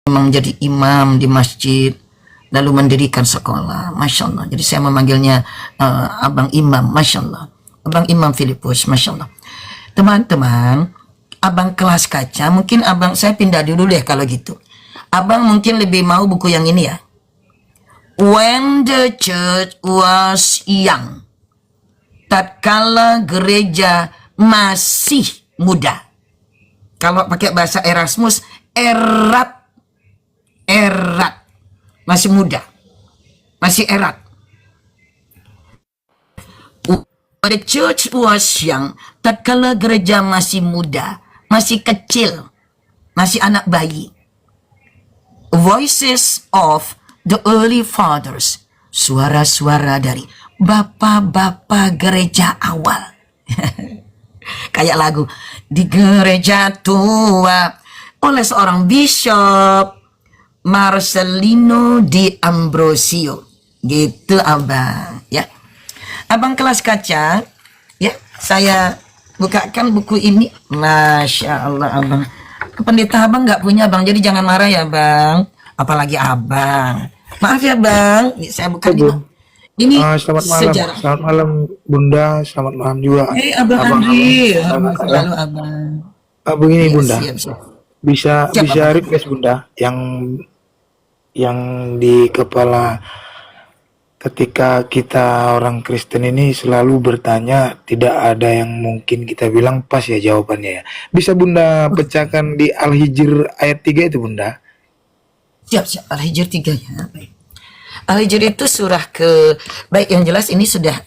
memang menjadi imam di masjid, lalu mendirikan sekolah. Masya Allah. Jadi saya memanggilnya Abang Imam. Masya Allah. Abang Imam Filipus. Masya Allah. Teman-teman, abang kelas kaca, mungkin abang, saya pindah dulu deh kalau gitu. Abang mungkin lebih mau buku yang ini ya. When the church was young. Tatkala gereja masih muda. Kalau pakai bahasa Erasmus, erat. Masih muda. Masih erat. The church was young. Tatkala gereja masih muda, masih kecil, masih anak bayi. Voices of the early fathers. Suara-suara dari bapak-bapak gereja awal. Kayak lagu di gereja tua oleh seorang bishop Marcelino di Ambrosio. Gitu abang ya. Abang kelas kaca ya, saya bukakan buku ini. Masya Allah abang. Pendeta abang nggak punya bang, jadi jangan marah ya bang. Apalagi abang. Maaf ya bang, ini saya buka dulu. Ini selamat malam, sejarah. selamat malam Bunda, selamat malam juga. Abang Andri, selalu abang. Begini Iya, Bunda, siap. bisa Abang. request Bunda yang di kepala ketika kita orang Kristen ini selalu bertanya, tidak ada yang mungkin kita bilang pas ya jawabannya ya. Bisa Bunda pecahkan di Al-Hijr ayat 3 itu Bunda? Siap. Al-Hijr 3 ya. Baik. Al-Hijr itu surah ke, baik yang jelas ini sudah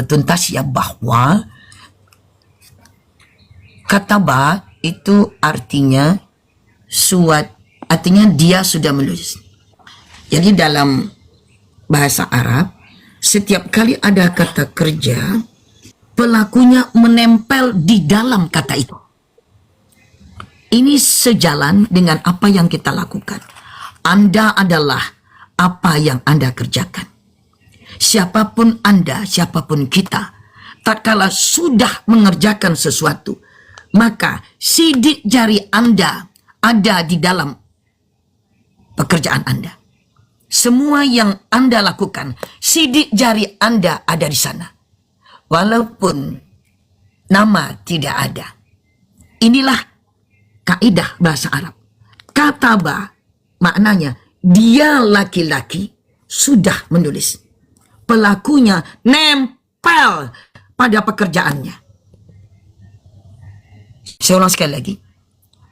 tuntas ya, bahwa kata ba itu artinya artinya dia sudah menulis. Jadi dalam bahasa Arab, setiap kali ada kata kerja, pelakunya menempel di dalam kata itu. Ini sejalan dengan apa yang kita lakukan. Anda adalah apa yang Anda kerjakan. Siapapun Anda, siapapun kita, tatkala sudah mengerjakan sesuatu, maka sidik jari Anda ada di dalam pekerjaan Anda. Semua yang Anda lakukan, sidik jari Anda ada di sana. Walaupun nama tidak ada. Inilah kaidah bahasa Arab. Kataba maknanya dia laki-laki sudah menulis. Pelakunya nempel pada pekerjaannya. Saya ulang sekali lagi.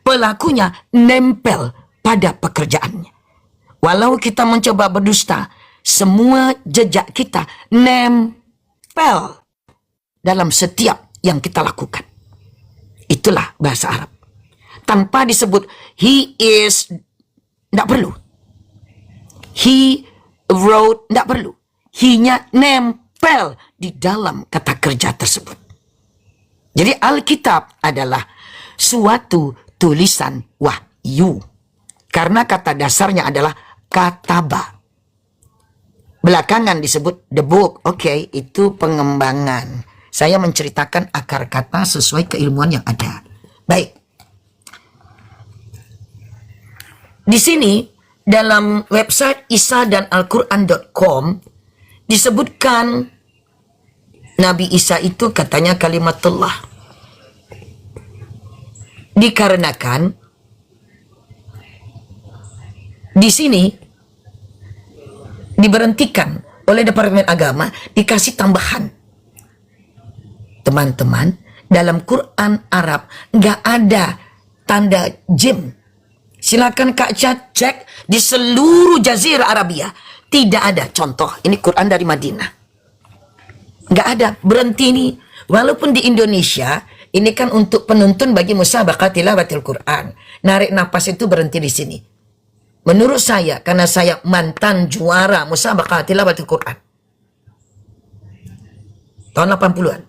Pelakunya nempel pada pekerjaannya. Walau kita mencoba berdusta, semua jejak kita nempel dalam setiap yang kita lakukan. Itulah bahasa Arab. Tanpa disebut he is, tidak perlu. He wrote, tidak perlu. He-nya nempel di dalam kata kerja tersebut. Jadi Alkitab adalah suatu tulisan wahyu. Karena kata dasarnya adalah kataba. Belakangan disebut the book. Oke, itu pengembangan. Saya menceritakan akar kata sesuai keilmuan yang ada. Baik. Di sini dalam website isadanalquran.com disebutkan Nabi Isa itu katanya kalimatullah. Dikarenakan di sini diberhentikan oleh Departemen Agama, dikasih tambahan. Teman-teman, dalam Quran Arab nggak ada tanda jim. Silakan Kak Cat cek di seluruh Jazirah Arabia. Tidak ada. Contoh, ini Quran dari Madinah. Nggak ada. Berhenti ini. Walaupun di Indonesia, ini kan untuk penuntun bagi musabaqah tilawatil Quran. Narik napas itu berhenti di sini. Menurut saya, karena saya mantan juara musabaqah tilawatil Quran. Tahun 80-an.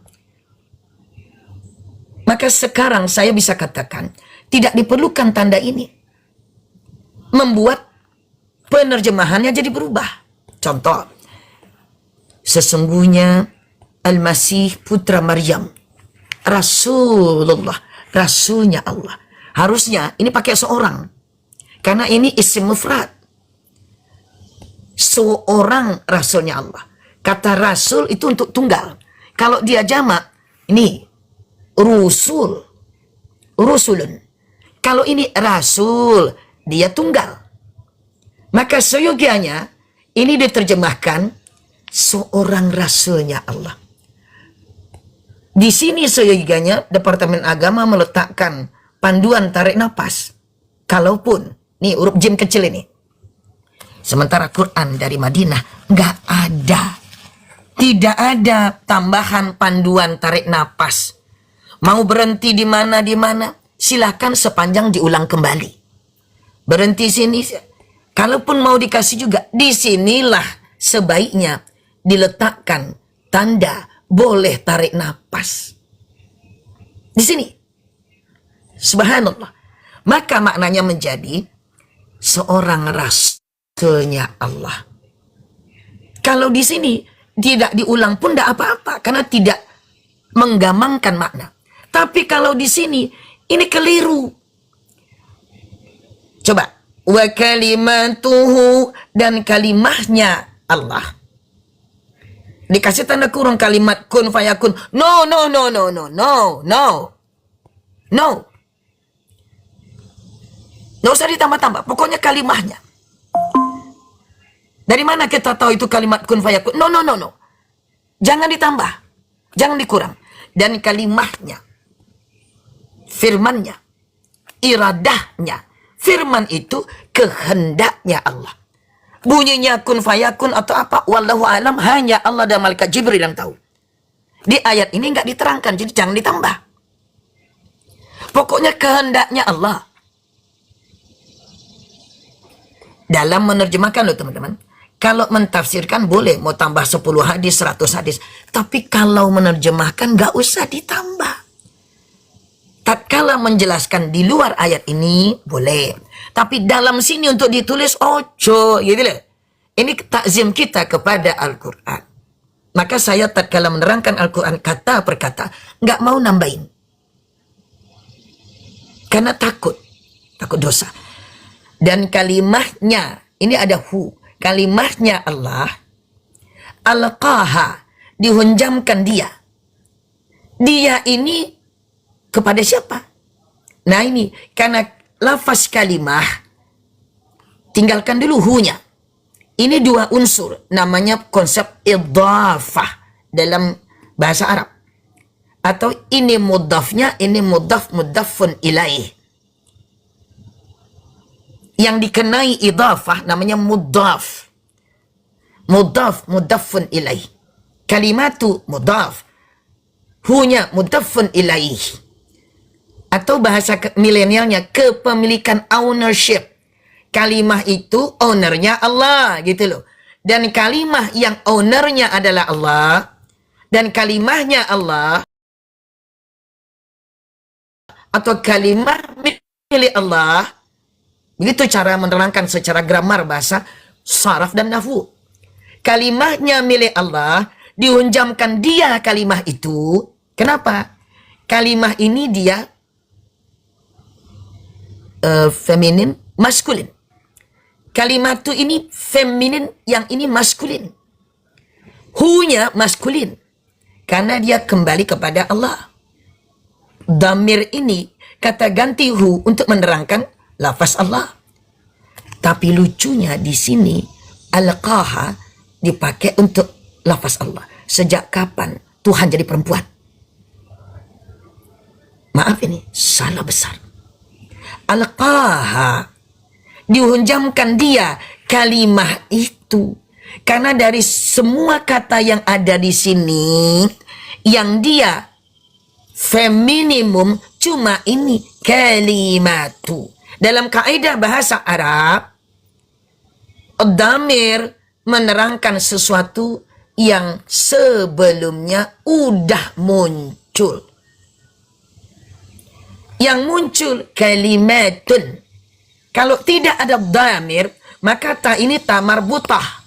Maka sekarang saya bisa katakan, tidak diperlukan tanda ini. Membuat penerjemahannya jadi berubah. Contoh, sesungguhnya Al-Masih putra Maryam, Rasulullah, Rasulnya Allah. Harusnya ini pakai seorang. Karena ini isim mufrad. Seorang rasulnya Allah. Kata rasul itu untuk tunggal. Kalau dia jamak, ini rusul, rusulun. Kalau ini rasul, dia tunggal. Maka seyogianya ini diterjemahkan seorang rasulnya Allah. Di sini seyogianya Departemen Agama meletakkan panduan tarik nafas. Kalaupun, nih huruf jim kecil ini. Sementara Quran dari Madinah nggak ada. Tidak ada tambahan panduan tarik napas. Mau berhenti di mana, silakan sepanjang diulang kembali. Berhenti sini. Kalaupun mau dikasih juga, disinilah sebaiknya diletakkan tanda boleh tarik napas. Di sini. Subhanallah. Maka maknanya menjadi seorang rasulnya Allah. Kalau di sini tidak diulang pun tidak apa-apa, karena tidak menggamangkan makna. Tapi kalau di sini, ini keliru. Coba. Wa kalimatuhu, dan kalimahnya Allah. Dikasih tanda kurung kalimat kun fayakun. No. Nggak usah ditambah-tambah. Pokoknya kalimahnya. Dari mana kita tahu itu kalimat kun fayakun? No. Jangan ditambah. Jangan dikurang. Dan kalimahnya. Firmannya. Iradahnya. Firman itu kehendaknya Allah. Bunyinya kun fayakun atau apa? Wallahu alam, hanya Allah dan malaikat Jibril yang tahu. Di ayat ini nggak diterangkan, jadi jangan ditambah. Pokoknya kehendaknya Allah. Dalam menerjemahkan loh teman-teman. Kalau mentafsirkan boleh mau tambah 10 hadis, 100 hadis. Tapi kalau menerjemahkan nggak usah ditambah. Tatkala menjelaskan di luar ayat ini boleh. Tapi dalam sini untuk ditulis ojo gitu loh. Ini takzim kita kepada Al-Quran. Maka saya tatkala menerangkan Al-Quran kata per kata nggak mau nambahin. Karena takut dosa. Dan kalimahnya, ini ada hu. Kalimahnya Allah, alqaha, dihunjamkan dia. Dia ini kepada siapa? Nah ini, karena lafaz kalimah, tinggalkan dulu hu-nya. Ini dua unsur, namanya konsep idhafah dalam bahasa Arab. Atau ini mudhafnya, ini mudhafun ilaih. Yang dikenai idhafah namanya mudhaf. Mudhafun ilaih. Kalimatu mudhaf. Hunya mudhafun ilaih. Atau bahasa milenialnya kepemilikan ownership. Kalimah itu ownernya Allah gitu loh. Dan kalimah yang ownernya adalah Allah. Dan kalimahnya Allah. Atau kalimah milik Allah. Begitu cara menerangkan secara gramar bahasa, saraf dan nahwu. Kalimahnya milik Allah, dihunjamkan dia kalimah itu. Kenapa? Kalimah ini dia feminin, maskulin. Kalimat itu ini feminin, yang ini maskulin. Hu-nya maskulin. Karena dia kembali kepada Allah. Damir ini kata ganti hu untuk menerangkan lafaz Allah. Tapi lucunya di sini alqaha dipakai untuk lafaz Allah. Sejak kapan Tuhan jadi perempuan? Maaf ini salah besar. Alqaha, dihunjamkan dia kalimah itu. Karena dari semua kata yang ada di sini, yang dia femininum cuma ini kalimatu. Dalam kaidah bahasa Arab, damir menerangkan sesuatu yang sebelumnya udah muncul. Yang muncul kalimatun. Kalau tidak ada damir, maka ta ini ta marbutah.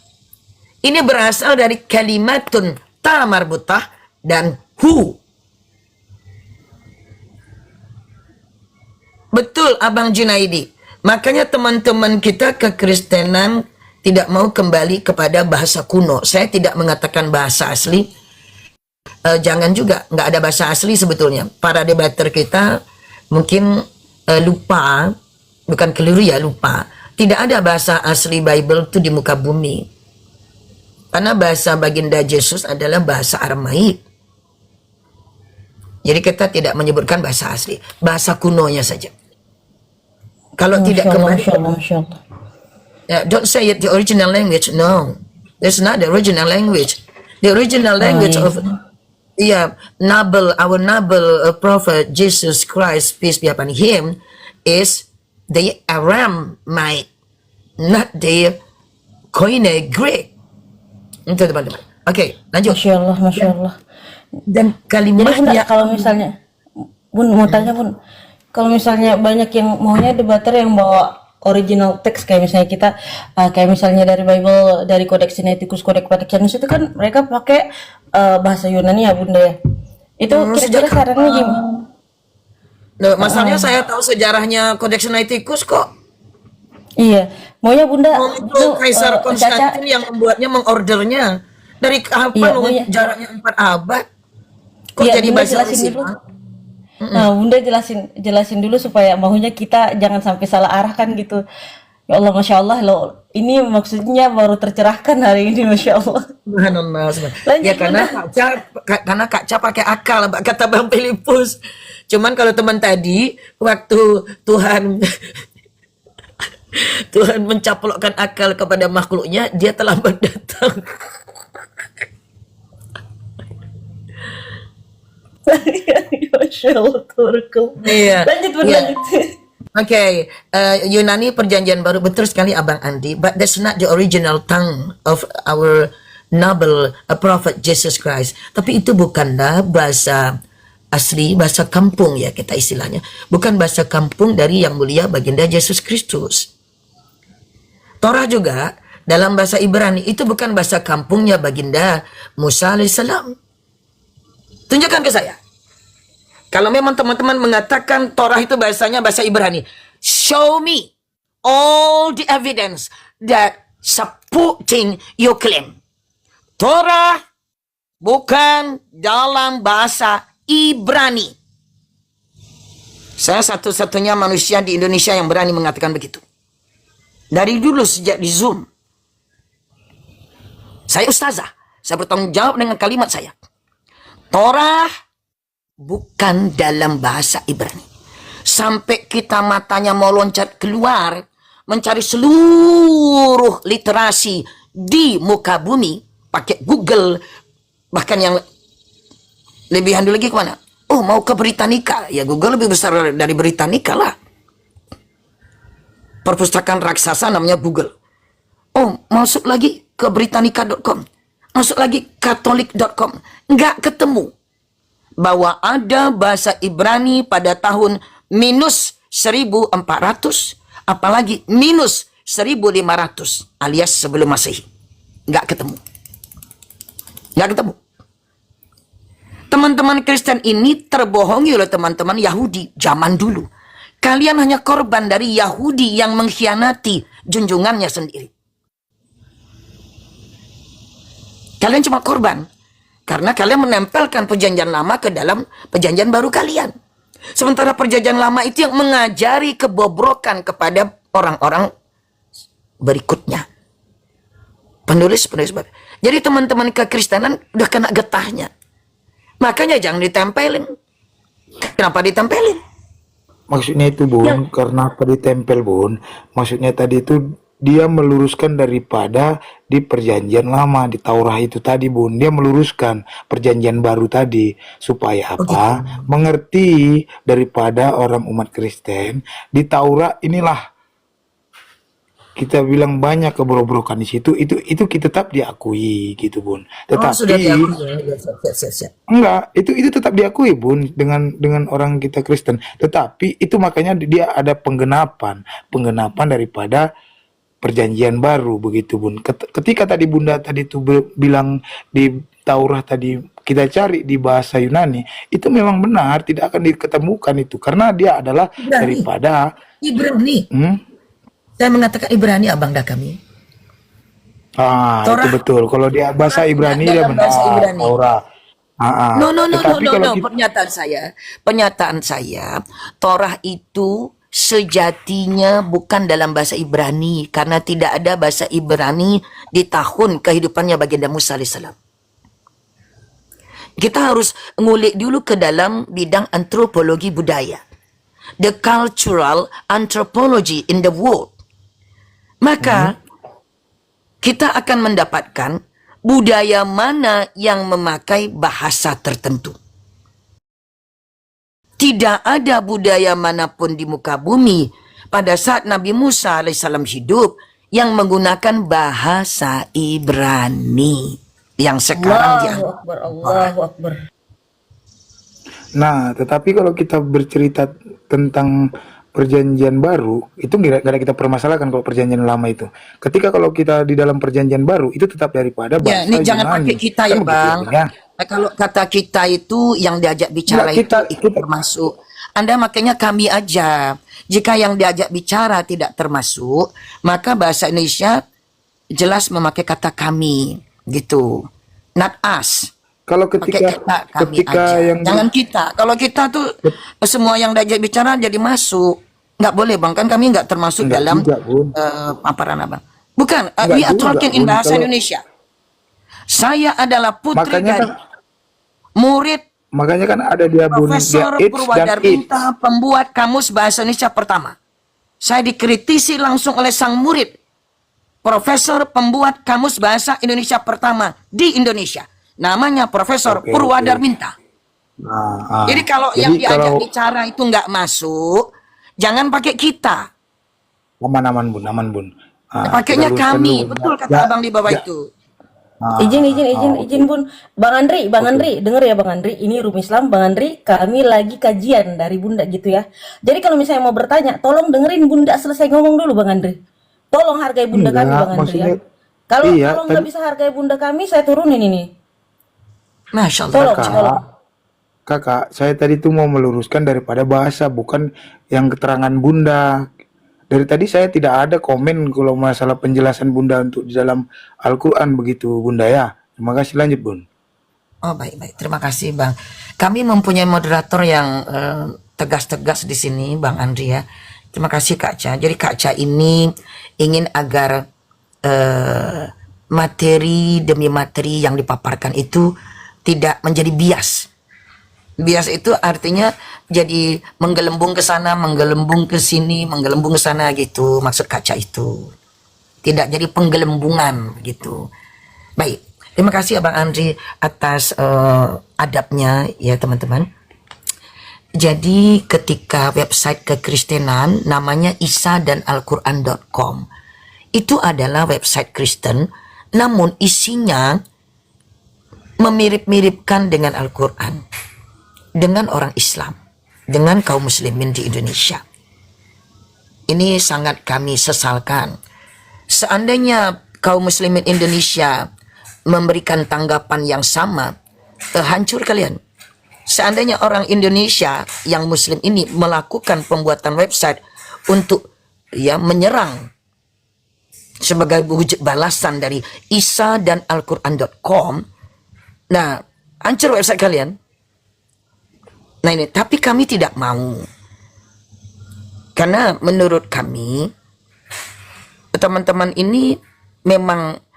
Ini berasal dari kalimatun ta marbutah dan hu. Betul Abang Junaidi. Makanya teman-teman kita kekristenan tidak mau kembali kepada bahasa kuno. Saya tidak mengatakan bahasa asli. Jangan juga, nggak ada bahasa asli sebetulnya. Para debater kita mungkin lupa, bukan keliru ya, lupa. Tidak ada bahasa asli Bible itu di muka bumi. Karena bahasa baginda Yesus adalah bahasa Aramaik. Jadi kita tidak menyebutkan bahasa asli, bahasa kunonya saja. Kalau tidak kembali, don't say it the original language. No, that's not the original language. The original language of our noble prophet Jesus Christ, peace be upon him, is the Aramaic, not the Koine Greek. Itu teman-teman. Oke, lanjut. Masya Allah. Dan Jadi kalimatnya, kalau misalnya, Bun mau tanya Bun, kalau misalnya banyak yang maunya debater yang bawa original teks kayak misalnya kita kayak misalnya dari Bible, dari Codex Sinaiticus, Codex Vaticanus itu kan mereka pakai bahasa Yunani ya Bunda ya. Itu kira-kira sarannya gimana? masalahnya saya tahu sejarahnya Codex Sinaiticus kok. Iya, maunya Bunda Itu Kaisar Konstantin yang membuatnya, mengordernya. Dari kapan jaraknya 4 abad? Kok Iya, jadi Bunda bahasa jelasin dulu. Nah, Bunda jelasin dulu supaya maunya kita jangan sampai salah arahkan gitu. Ya Allah, Masya Allah, loh, ini maksudnya baru tercerahkan hari ini, Masya Allah. Subhanallah. Lanjut, Ya karena Kak Ca pakai akal, kata Bang Filipus. Cuman kalau teman tadi waktu Tuhan mencaplokkan akal kepada makhluknya, dia terlambat datang. Masya Allah, tabarakallah. Iya. Lanjut, Bun, Iya. lanjut. Oke, Yunani Perjanjian Baru, betul sekali Abang Andi, but that's not the original tongue of our noble prophet Jesus Christ. Tapi itu bukanlah bahasa asli, bahasa kampung ya kita istilahnya. Bukan bahasa kampung dari Yang Mulia Baginda Yesus Kristus. Torah juga dalam bahasa Ibrani itu bukan bahasa kampungnya Baginda Musa alaihissalam. Tunjukkan ke saya. Kalau memang teman-teman mengatakan Torah itu bahasanya bahasa Ibrani, show me all the evidence that supporting your claim. Torah bukan dalam bahasa Ibrani. Saya satu-satunya manusia di Indonesia yang berani mengatakan begitu. Dari dulu sejak di Zoom. Saya ustazah. Saya bertanggung jawab dengan kalimat saya. Torah bukan dalam bahasa Ibrani. Sampai kita matanya mau loncat keluar, mencari seluruh literasi di muka bumi, pakai Google, bahkan yang lebih handal lagi kemana? Oh, mau ke Britannica. Ya Google lebih besar dari Britannica lah. Perpustakaan raksasa namanya Google. Oh, masuk lagi ke Britannica.com. Masuk lagi Katolik.com. Nggak ketemu bahwa ada bahasa Ibrani pada tahun minus 1400, apalagi minus 1500 alias sebelum Masehi. Nggak ketemu. Nggak ketemu. Teman-teman Kristen ini terbohongi oleh teman-teman Yahudi zaman dulu. Kalian hanya korban dari Yahudi yang mengkhianati junjungannya sendiri. Kalian cuma korban karena kalian menempelkan perjanjian lama ke dalam perjanjian baru kalian. Sementara perjanjian lama itu yang mengajari kebobrokan kepada orang-orang berikutnya. Penulis. Jadi teman-teman kekristenan udah kena getahnya. Makanya jangan ditempelin. Kenapa ditempelin? Maksudnya itu Bun, karena apa ditempel Bun? Maksudnya tadi itu dia meluruskan daripada di perjanjian lama, di Taurat itu tadi Bun. Dia meluruskan perjanjian baru tadi. Supaya apa? Mengerti daripada orang umat Kristen, di Taurat inilah kita bilang banyak keborobrokan di situ, itu kita tetap diakui gitu Bun. Tetapi sudah diakui ya. Siap. enggak, itu tetap diakui Bun dengan orang kita Kristen. Tetapi itu makanya dia ada penggenapan daripada perjanjian baru begitu Bun. Ketika tadi Bunda tadi itu bilang di Taurat tadi kita cari di bahasa Yunani, itu memang benar tidak akan diketemukan itu karena dia adalah Ibrani. daripada Ibrani. Saya mengatakan Ibrani abang dah kami. Itu Torah betul. Kalau dia bahasa Ibrani dia dalam bahasa benar, Ibrani. Torah. No, no, no, no, Tetapi no, kalau no. kita Pernyataan saya, Torah itu sejatinya bukan dalam bahasa Ibrani karena tidak ada bahasa Ibrani di tahun kehidupannya baginda Musa alaihissalam. Kita harus ngulik dulu ke dalam bidang antropologi budaya, the cultural anthropology in the world. Maka kita akan mendapatkan budaya mana yang memakai bahasa tertentu. Tidak ada budaya manapun di muka bumi pada saat Nabi Musa alaihissalam hidup yang menggunakan bahasa Ibrani yang sekarang Allahu Akbar, Allahu Akbar. Nah, tetapi kalau kita bercerita tentang perjanjian baru, itu nggak ada kita permasalahkan kalau perjanjian lama itu. Ketika kalau kita di dalam perjanjian baru, itu tetap daripada Ya, bahasa ini jangan Yunani. pakai kita Kan ya, begitu Bang. ya? Kalau kata kita itu yang diajak bicara Nggak, itu ikut termasuk. Anda makanya kami aja. Jika yang diajak bicara tidak termasuk, maka bahasa Indonesia jelas memakai kata kami, gitu. Not us. Kalau Pakai ketika kata kami ketika aja. yang Jangan kita. Kalau kita tuh semua yang diajak bicara jadi masuk. Nggak boleh, Bang. Kan kami nggak termasuk enggak dalam juga, Bun. paparan Abang. Bukan, Enggak we are juga, talking in Bun. bahasa Kalau Indonesia. Saya adalah putri makanya dari kan murid makanya kan ada dia Bun, dia Profesor it's dan Purwadarminta, it's. pembuat kamus bahasa Indonesia pertama. Saya dikritisi langsung oleh sang murid, Profesor pembuat kamus bahasa Indonesia pertama di Indonesia. Namanya Profesor Oke, oke. Purwadarminta. Jadi kalau yang Jadi diajak kalau bicara itu nggak masuk, jangan pakai kita. aman Bun, aman Bun. Pakainya kita luruskan kami. dulu, Bun. Betul kata abang di bawah itu. Izin Bun. Bang Andri, denger ya Bang Andri. Ini Room Islam, Bang Andri. Kami lagi kajian dari Bunda gitu ya. Jadi kalau misalnya mau bertanya, tolong dengerin Bunda selesai ngomong dulu Bang Andri. Tolong hargai Bunda Enggak, kami Bang Andri ya. maksudnya Kalau iya, kalau nggak bisa hargai Bunda kami, saya turunin ini. Masya Allah. Tolong, Kakak, tolong. Kakak, saya tadi tuh mau meluruskan daripada bahasa, bukan yang keterangan Bunda. Dari tadi saya tidak ada komen kalau masalah penjelasan Bunda untuk di dalam Al-Quran begitu, Bunda ya. Terima kasih, lanjut Bun. Oh baik. Terima kasih Bang. Kami mempunyai moderator yang tegas-tegas di sini Bang Andri ya. Terima kasih Kak Ca. Jadi Kak Ca ini ingin agar materi demi materi yang dipaparkan itu tidak menjadi bias. Bias itu artinya jadi menggelembung ke sana, menggelembung ke sini, menggelembung ke sana gitu. Maksud Kak Ca itu. Tidak jadi penggelembungan gitu. Baik. Terima kasih Abang Andri atas adabnya ya teman-teman. Jadi ketika website kekristenan namanya isadanalquran.com, itu adalah website Kristen namun isinya memirip-miripkan dengan Al-Quran, dengan orang Islam, dengan kaum muslimin di Indonesia. Ini sangat kami sesalkan. Seandainya kaum muslimin Indonesia memberikan tanggapan yang sama, hancur kalian. Seandainya orang Indonesia yang muslim ini melakukan pembuatan website untuk ya menyerang sebagai wujud balasan dari Isa dan Alquran.com, nah hancur website kalian. Nah ini, tapi kami tidak mau, karena menurut kami teman-teman ini memang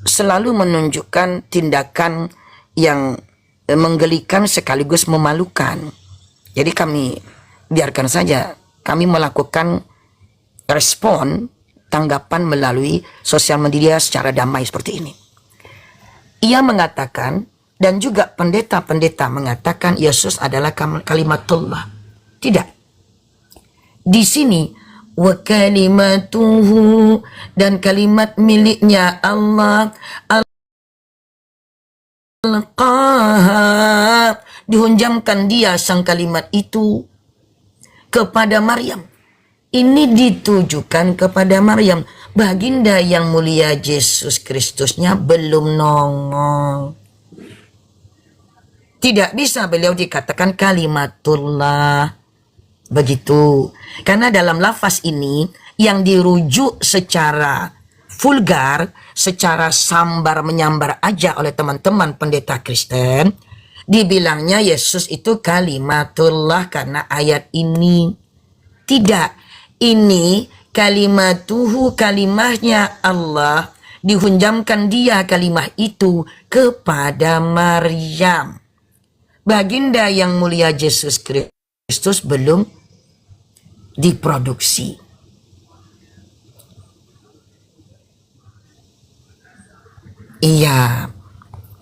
selalu menunjukkan tindakan yang menggelikan sekaligus memalukan. Jadi kami biarkan saja, kami melakukan respon tanggapan melalui sosial media secara damai seperti ini. Ia mengatakan, dan juga pendeta-pendeta mengatakan Yesus adalah kalimatullah. Tidak. Di sini wa kalimatuhu, dan kalimat miliknya Allah, alqaha, dihunjamkan dia sang kalimat itu kepada Maryam. Ini ditujukan kepada Maryam. Baginda yang mulia Yesus Kristusnya belum nongol. Tidak bisa beliau dikatakan kalimatullah. Begitu. Karena dalam lafaz ini yang dirujuk secara vulgar, secara sambar menyambar aja oleh teman-teman pendeta Kristen, dibilangnya Yesus itu kalimatullah karena ayat ini. Tidak, ini kalimatuhu, kalimahnya Allah, dihunjamkan dia kalimah itu kepada Maryam. Baginda yang mulia Yesus Kristus belum diproduksi. Iya.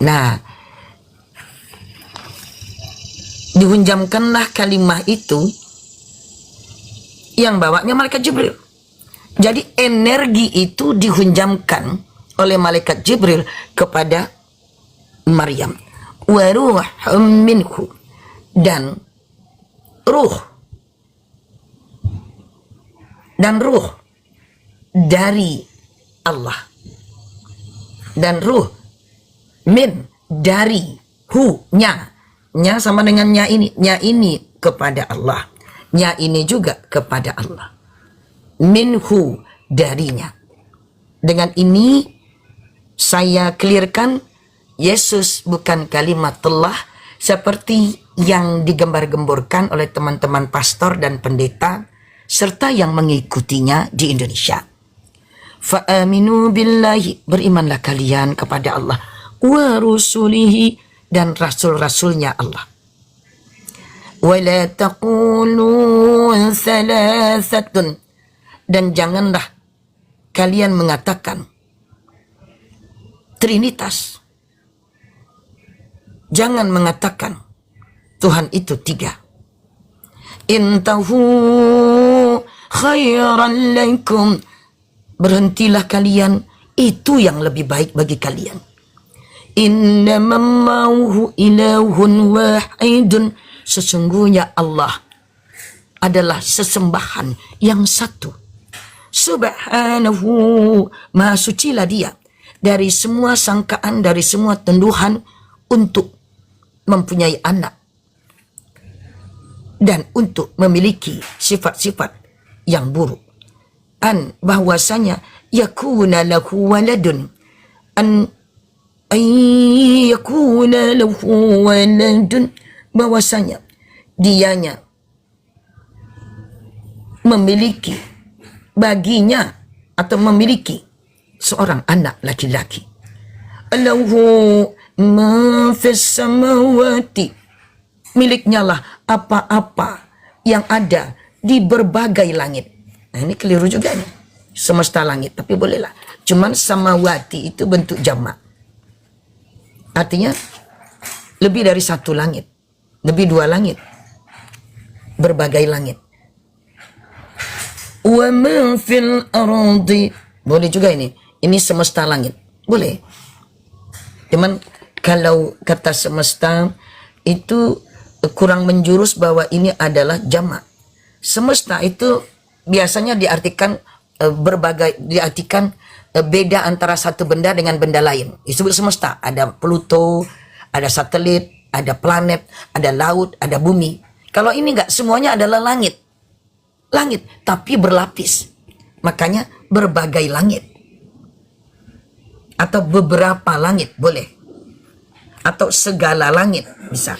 Nah, dihunjamkanlah kalimah itu yang bawanya malaikat Jibril. Jadi energi itu dihunjamkan oleh malaikat Jibril kepada Maryam. Wa ruhum minhu, dan ruh dari Allah, dan ruh min dari nya sama dengan nya ini kepada Allah, nya ini juga kepada Allah, minhu darinya. Dengan ini saya clearkan, Yesus bukan kalimatullah seperti yang digembar-gemborkan oleh teman-teman pastor dan pendeta serta yang mengikutinya di Indonesia. Fa'aminu billahi, berimanlah kalian kepada Allah, wa rusulihi, dan rasul-rasulnya Allah. Wa la taqulu thalathatun, dan janganlah kalian mengatakan Trinitas. Jangan mengatakan Tuhan itu 3. Intahu khairan lakum, berhentilah kalian, itu yang lebih baik bagi kalian. Innamamauhu ilahun wahidun, sesungguhnya Allah adalah sesembahan yang satu. Subhanahu, maha sucilah dia dari semua sangkaan, dari semua tuduhan untuk mempunyai anak dan untuk memiliki sifat-sifat yang buruk. Bahwasanya yakuna lahu waladun, yakuna lahu waladun, bahwasanya dianya memiliki baginya atau memiliki seorang anak laki-laki. Allahu ma fis samawati, miliknya lah apa-apa yang ada di berbagai langit. Nah, ini keliru juga nih. Semesta langit, tapi bolehlah. Cuman samawati itu bentuk jamak. Artinya lebih dari satu langit, lebih 2 langit, berbagai langit. Wa ma fil ardi, boleh juga ini. Ini semesta langit, boleh. Cuman kalau kata semesta itu kurang menjurus bahwa ini adalah jamak. Semesta itu biasanya diartikan beda antara satu benda dengan benda lain. Disebut semesta. Ada Pluto, ada satelit, ada planet, ada laut, ada bumi. Kalau ini enggak, semuanya adalah langit. Langit, tapi berlapis. Makanya berbagai langit. Atau beberapa langit, boleh. Atau segala langit, bisa.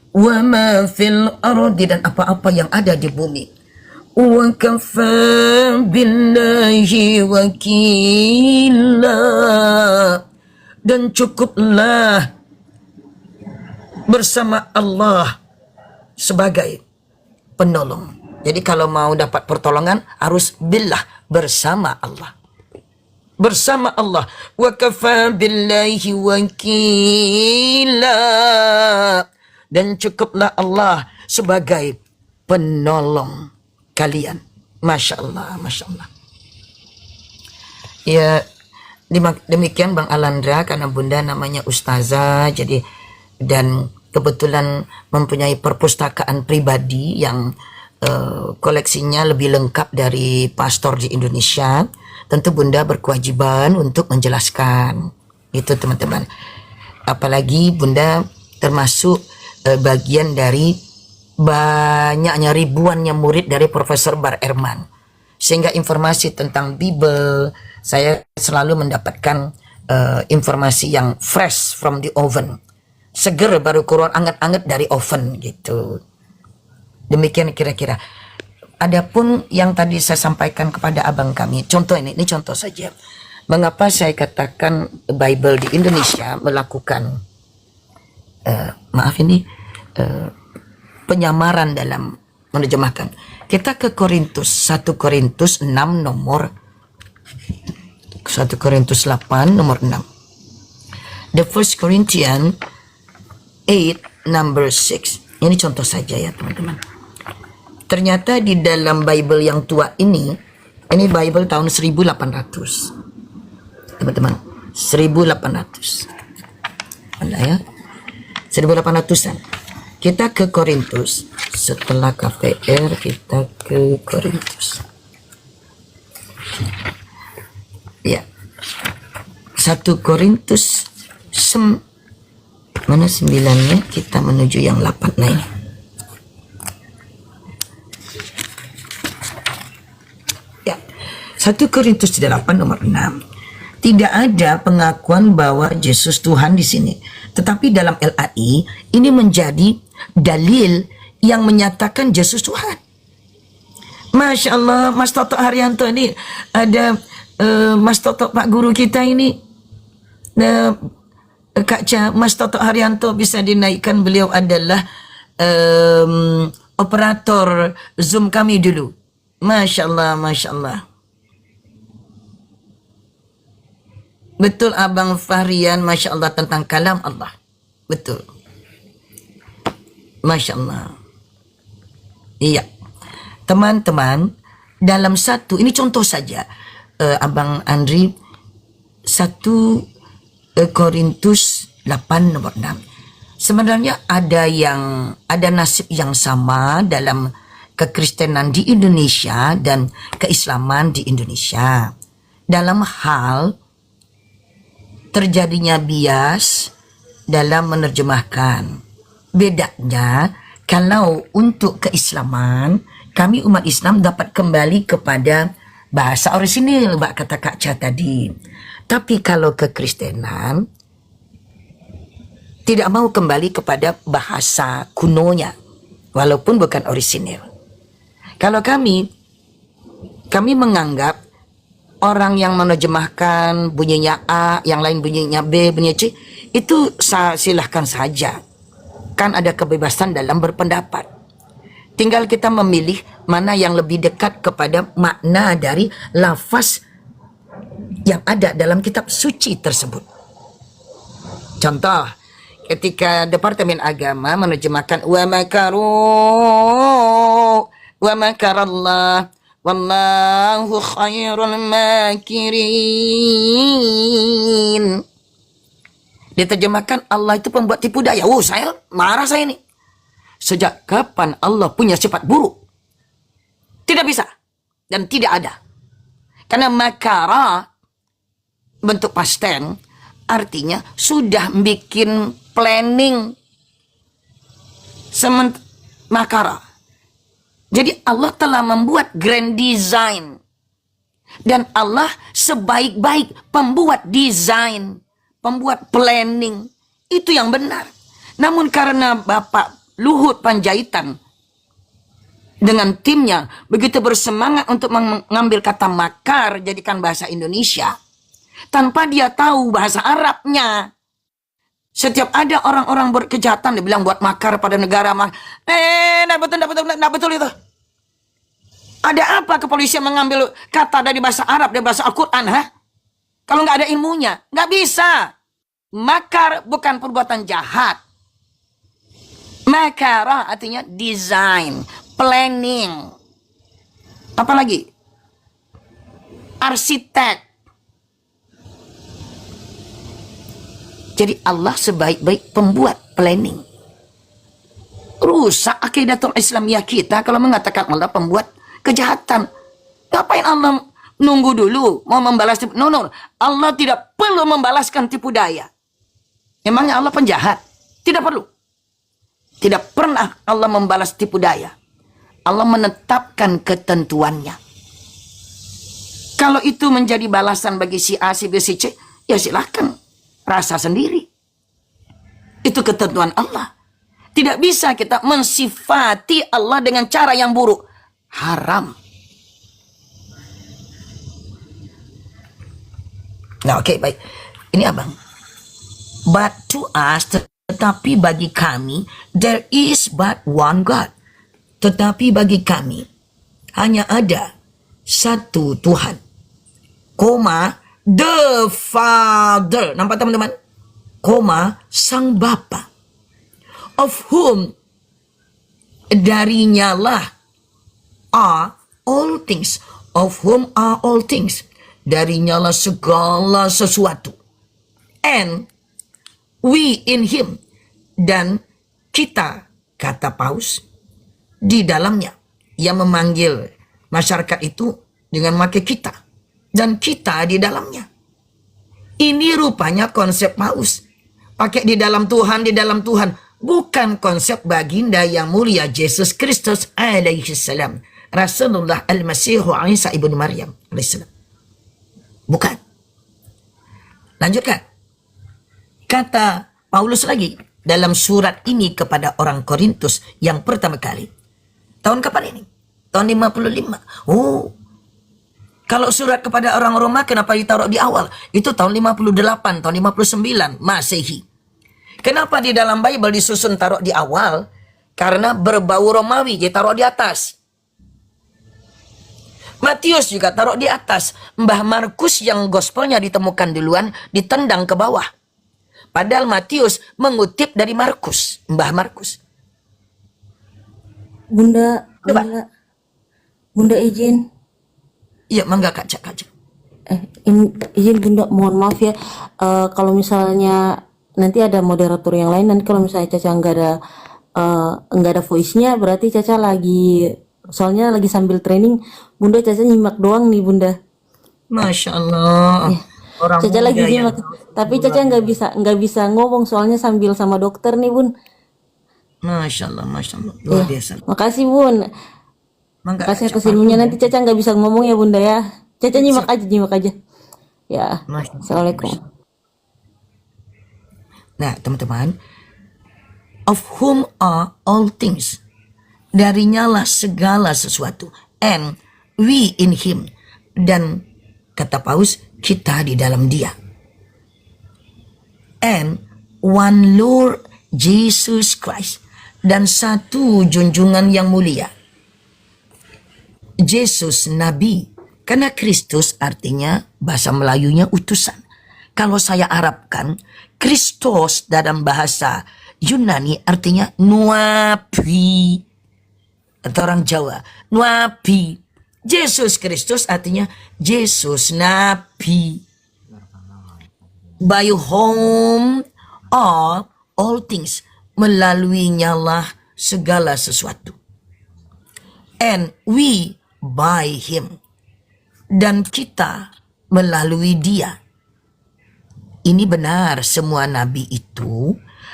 Wa ma fil ardi, dan apa-apa yang ada di bumi. Wa kafa billahi wakila, dan cukuplah bersama Allah sebagai penolong. Jadi kalau mau dapat pertolongan harus billah, bersama Allah. Bersama Allah. Wa kafa billahi wakila, dan cukuplah Allah sebagai penolong kalian. Masya Allah, Masya Allah. Ya, demikian Bang Alandra, karena Bunda namanya Ustazah, jadi dan kebetulan mempunyai perpustakaan pribadi yang koleksinya lebih lengkap dari pastor di Indonesia. Tentu Bunda berkewajiban untuk menjelaskan itu, teman-teman. Apalagi Bunda termasuk bagian dari banyaknya ribuannya murid dari Profesor Bar Ehrman, sehingga informasi tentang Bible saya selalu mendapatkan informasi yang fresh from the oven, seger baru keluar anget-anget dari oven gitu. Demikian kira-kira. Adapun yang tadi saya sampaikan kepada abang kami, contoh ini contoh saja. Mengapa saya katakan Bible di Indonesia melakukan penyamaran dalam menerjemahkan. Kita ke Korintus, 1 Korintus 6 nomor 1 Korintus 8 nomor 6. The First Corinthians 8 number 6. Ini contoh saja ya teman-teman. Ternyata di dalam Bible yang tua ini Bible tahun 1800. Teman-teman, 1800. Mana ya? 1800-an. Kita ke Korintus. Setelah KPR kita ke Korintus. Ya. 1 Korintus mana 9-nya? Kita menuju yang 8 nah ini. Ya. 1 Korintus 8 nomor 6. Tidak ada pengakuan bahwa Yesus Tuhan di sini. Tetapi dalam LAI ini menjadi dalil yang menyatakan Yesus Tuhan. Masya Allah, Mas Toto Haryanto ini ada Mas Toto Pak Guru kita ini, Kak Ca, Mas Toto Haryanto bisa dinaikkan, beliau adalah operator Zoom kami dulu. Masya Allah, Masya Allah. Betul Abang Fahrian, Masya Allah, tentang kalam Allah. Betul. Masya Allah. Iya. Teman-teman, dalam ini contoh saja. Abang Andri, 1 Korintus 8 nomor 6. Sebenarnya ada nasib yang sama dalam kekristenan di Indonesia dan keislaman di Indonesia. Dalam hal terjadinya bias dalam menerjemahkan. Bedanya, kalau untuk keislaman, kami umat Islam dapat kembali kepada bahasa orisinil, kata Kak Cha tadi. Tapi kalau kekristenan, tidak mau kembali kepada bahasa kunonya, walaupun bukan orisinil. Kalau kami menganggap orang yang menerjemahkan bunyinya A, yang lain bunyinya B, bunyinya C, itu silahkan saja. Kan ada kebebasan dalam berpendapat. Tinggal kita memilih mana yang lebih dekat kepada makna dari lafaz yang ada dalam kitab suci tersebut. Contoh, ketika Departemen Agama menerjemahkan wa makaru wa makarallah wallahu khairul makirin. Diterjemahkan Allah itu pembuat tipu daya. Saya marah saya ini. Sejak kapan Allah punya sifat buruk? Tidak bisa dan tidak ada. Karena makara bentuk past tense artinya sudah bikin planning makara. Jadi Allah telah membuat grand design. Dan Allah sebaik-baik pembuat desain, pembuat planning. Itu yang benar. Namun karena Bapak Luhut Panjaitan dengan timnya begitu bersemangat untuk mengambil kata makar jadikan bahasa Indonesia, tanpa dia tahu bahasa Arabnya. Setiap ada orang-orang berkejahatan, dia bilang buat makar pada negara. Nggak betul itu. Ada apa kepolisian mengambil kata dari bahasa Arab, dari bahasa Al-Quran, kalau nggak ada ilmunya, nggak bisa. Makar bukan perbuatan jahat. Makara artinya design, planning. Apa lagi? Arsitek. Jadi Allah sebaik-baik pembuat planning. Rusak akidatul Islamiyah kita kalau mengatakan Allah pembuat kejahatan. Ngapain Allah nunggu dulu mau membalas tipu? No. Allah tidak perlu membalaskan tipu daya. Emangnya Allah penjahat? Tidak perlu. Tidak pernah Allah membalas tipu daya. Allah menetapkan ketentuannya. Kalau itu menjadi balasan bagi si A, si B, si C, ya silahkan. Rasa sendiri. Itu ketentuan Allah. Tidak bisa kita mensifati Allah dengan cara yang buruk. Haram. Nah, oke, baik. Ini abang. But to us, tetapi bagi kami, there is but one God. Tetapi bagi kami, hanya ada satu Tuhan. Koma, the Father. Nampak teman-teman? Koma, Sang Bapa. Of whom, darinya lah, are all things. Of whom are all things. Darinya lah segala sesuatu. And we in him. Dan kita, kata Paus, di dalamnya. Yang memanggil masyarakat itu dengan memakai kita. Dan kita di dalamnya. Ini rupanya konsep Paus. Pakai di dalam Tuhan, di dalam Tuhan. Bukan konsep baginda yang mulia Yesus Kristus alaihi salam. Rasulullah al-Masihu Isa ibnu Maryam alaihi salam. Bukan. Lanjutkan. Kata Paulus lagi dalam surat ini kepada orang Korintus yang pertama kali. Tahun kapan ini? Tahun 55. Oh. Kalau surat kepada orang Roma kenapa ditaruh di awal? Itu tahun 58, tahun 59 Masehi. Kenapa di dalam Bible disusun taruh di awal? Karena berbau Romawi, dia taruh di atas. Matius juga taruh di atas. Mbah Markus yang gospelnya ditemukan duluan ditendang ke bawah. Padahal Matius mengutip dari Markus, Mbah Markus. Bunda izin. Iya, mangga Kak. Izin Bunda, mohon maaf ya. Kalau misalnya nanti ada moderator yang lain, nanti kalau misalnya Caca nggak ada voice-nya, berarti Caca soalnya lagi sambil training. Bunda, Caca nyimak doang nih Bunda. Masya Allah. Ya. Orang Caca lagi muda nyimak, tapi Caca nggak bisa ngomong soalnya sambil sama dokter nih Bun. Masya Allah. Luar biasa. Makasih Bun. Mangga, Makasih Kak. atas ilmunya. Nanti Caca nggak bisa ngomong ya Bunda ya. Caca nyimak aja. Ya. Masya Allah. Assalamualaikum. Nah, teman-teman, of whom are all things. Darinya lah segala sesuatu. And we in him. Dan kata Paus, kita di dalam dia. And one Lord Jesus Christ. Dan satu junjungan yang mulia. Yesus Nabi. Karena Kristus artinya bahasa Melayunya utusan. Kalau saya Arabkan, Kristus dalam bahasa Yunani artinya nuabi. Atau orang Jawa, nuabi. Yesus Kristus artinya Yesus Nabi. By whom are all things. Melaluinya lah segala sesuatu. And we by him. Dan kita melalui dia. Ini benar, semua nabi itu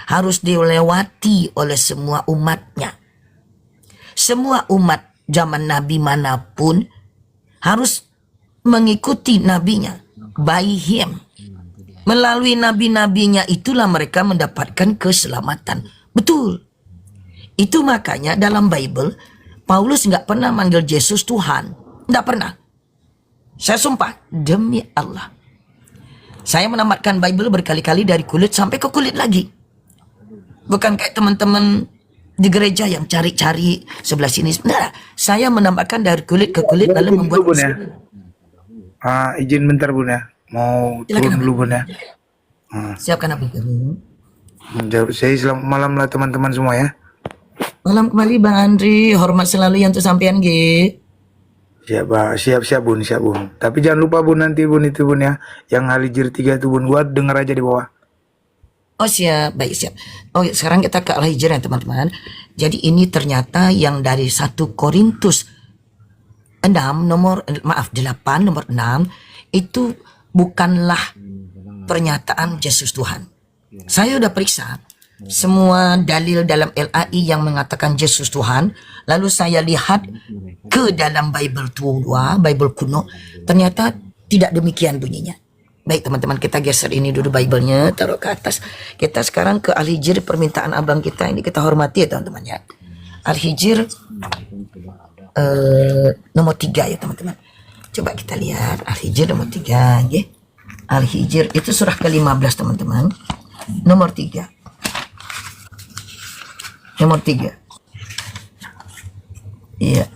harus dilewati oleh semua umatnya. Semua umat zaman nabi manapun harus mengikuti nabinya. By him. Melalui nabi-nabinya itulah mereka mendapatkan keselamatan. Betul. Itu makanya dalam Bible, Paulus nggak pernah manggil Yesus Tuhan. Nggak pernah. Saya sumpah, demi Allah. Saya menamatkan Bible berkali-kali dari kulit sampai ke kulit lagi. Bukan kayak teman-teman di gereja yang cari-cari sebelah sini. Nah, saya menambahkan dari kulit ke kulit lalu membuat... Bun ya. Izin bentar Bun ya. Mau turun dulu Bun ya. Siapkan apa itu? Saya selamat malam lah teman-teman semua ya. Malam kembali Bang Andri. Hormat selalu yang untuk sampean G. Siap Bun. Tapi jangan lupa Bun nanti Bun itu Bun ya. Yang Halijir 3 itu Bun. Gua denger aja di bawah. Oh siap, baik siap. Oh sekarang kita ke Al-Hijr ya teman-teman. Jadi ini ternyata yang dari 1 Korintus 8 nomor 6 itu bukanlah pernyataan Yesus Tuhan. Saya udah periksa semua dalil dalam LAI yang mengatakan Yesus Tuhan. Lalu saya lihat ke dalam Bible tua, Bible kuno, ternyata tidak demikian bunyinya. Baik teman-teman, kita geser ini dulu Bible-nya, taruh ke atas. Kita sekarang ke Al-Hijr, permintaan abang kita ini kita hormati ya teman-teman ya. Al-Hijr nomor 3 ya teman-teman. Coba kita lihat Al-Hijr nomor 3 ya. Al-Hijr itu surah ke-15 teman-teman. Nomor 3. Nomor 3. Iya.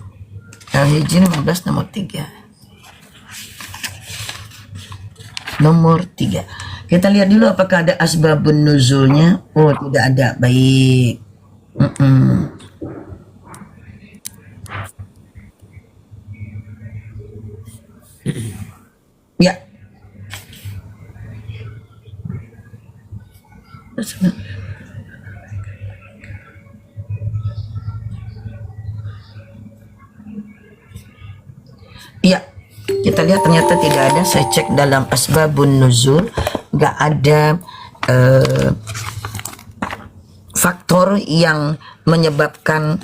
Al-Hijr 15 nomor 3. Nomor 3. Kita lihat dulu apakah ada asbabun nuzulnya. Oh, tidak ada. Baik. Ya. Ya, kita lihat ternyata tidak ada. Saya cek dalam asbabun nuzul, nggak ada faktor yang menyebabkan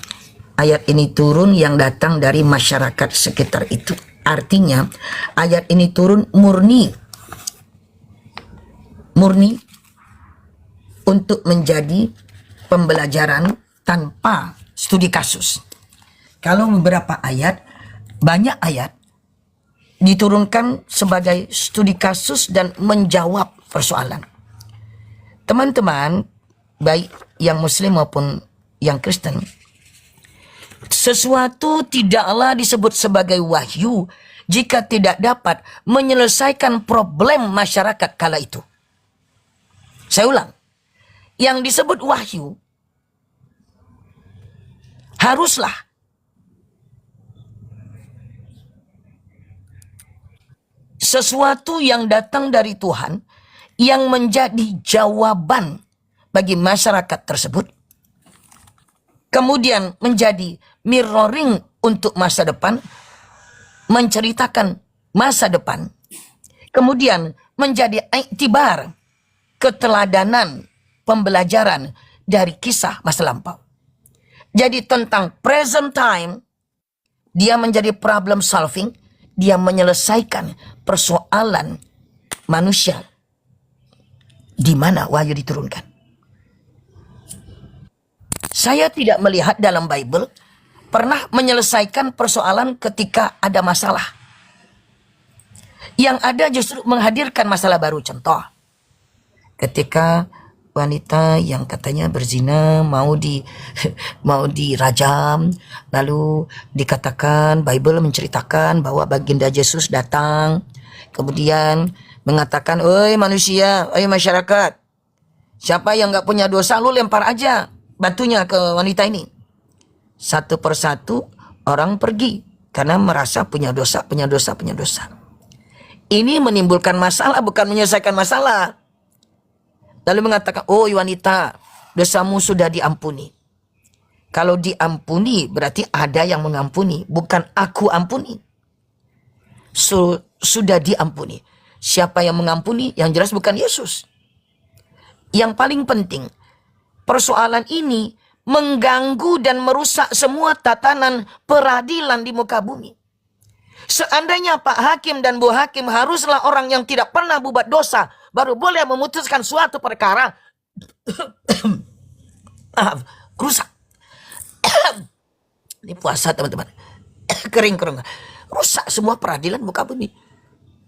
ayat ini turun yang datang dari masyarakat sekitar itu. Artinya ayat ini turun murni untuk menjadi pembelajaran tanpa studi kasus. Kalau beberapa ayat, banyak ayat diturunkan sebagai studi kasus dan menjawab persoalan. Teman-teman, baik yang Muslim maupun yang Kristen, sesuatu tidaklah disebut sebagai wahyu jika tidak dapat menyelesaikan problem masyarakat kala itu. Saya ulang, yang disebut wahyu haruslah sesuatu yang datang dari Tuhan yang menjadi jawaban bagi masyarakat tersebut, kemudian menjadi mirroring untuk masa depan, menceritakan masa depan, kemudian menjadi iktibar, keteladanan, pembelajaran dari kisah masa lampau. Jadi tentang present time, dia menjadi problem solving, dia menyelesaikan persoalan manusia di mana wahyu diturunkan. Saya tidak melihat dalam Bible pernah menyelesaikan persoalan ketika ada masalah. Yang ada justru menghadirkan masalah baru. Contoh, ketika wanita yang katanya berzina mau dirajam, lalu dikatakan Bible menceritakan bahwa baginda Yesus datang, kemudian mengatakan, "Oi manusia, oi masyarakat, siapa yang nggak punya dosa lu lempar aja batunya ke wanita ini." Satu persatu orang pergi karena merasa punya dosa. Ini menimbulkan masalah, bukan menyelesaikan masalah. Lalu mengatakan, "Oh wanita, dosamu sudah diampuni." Kalau diampuni berarti ada yang mengampuni, bukan aku ampuni. Sudah diampuni. Siapa yang mengampuni? Yang jelas bukan Yesus. Yang paling penting, persoalan ini mengganggu dan merusak semua tatanan peradilan di muka bumi. Seandainya Pak Hakim dan Bu Hakim haruslah orang yang tidak pernah berbuat dosa baru boleh memutuskan suatu perkara, rusak. Ini puasa teman-teman, kering. Rusak semua peradilan muka bumi.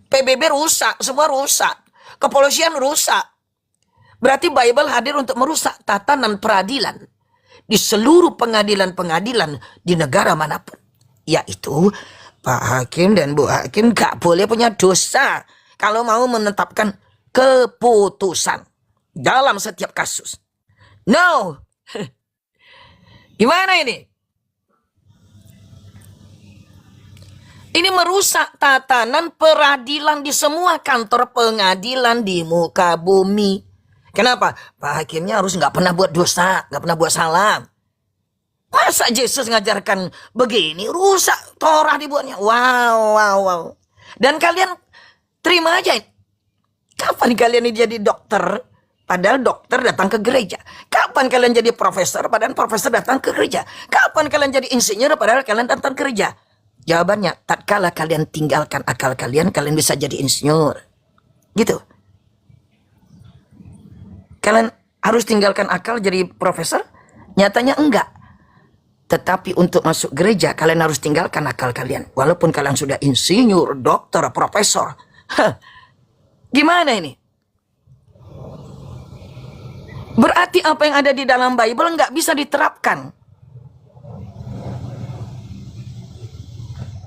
PBB rusak, semua rusak. Kepolisian rusak. Berarti Bible hadir untuk merusak tatanan peradilan di seluruh pengadilan-pengadilan di negara manapun. Yaitu Pak Hakim dan Bu Hakim gak boleh punya dosa kalau mau menetapkan keputusan dalam setiap kasus. No. Gimana ini? Ini merusak tatanan peradilan di semua kantor pengadilan di muka bumi. Kenapa? Pak Hakimnya harus nggak pernah buat dosa, nggak pernah buat salah. Masa Yesus ngajarkan begini, rusak Torah dibuatnya. Wow. Dan kalian terima aja. Kapan kalian ini jadi dokter? Padahal dokter datang ke gereja. Kapan kalian jadi profesor? Padahal profesor datang ke gereja. Kapan kalian jadi insinyur? Padahal kalian datang ke gereja. Jawabannya, tatkala kalian tinggalkan akal kalian, kalian bisa jadi insinyur. Gitu. Kalian harus tinggalkan akal jadi profesor? Nyatanya enggak. Tetapi untuk masuk gereja, kalian harus tinggalkan akal kalian. Walaupun kalian sudah insinyur, dokter, profesor. Gimana ini? Berarti apa yang ada di dalam Bible nggak bisa diterapkan.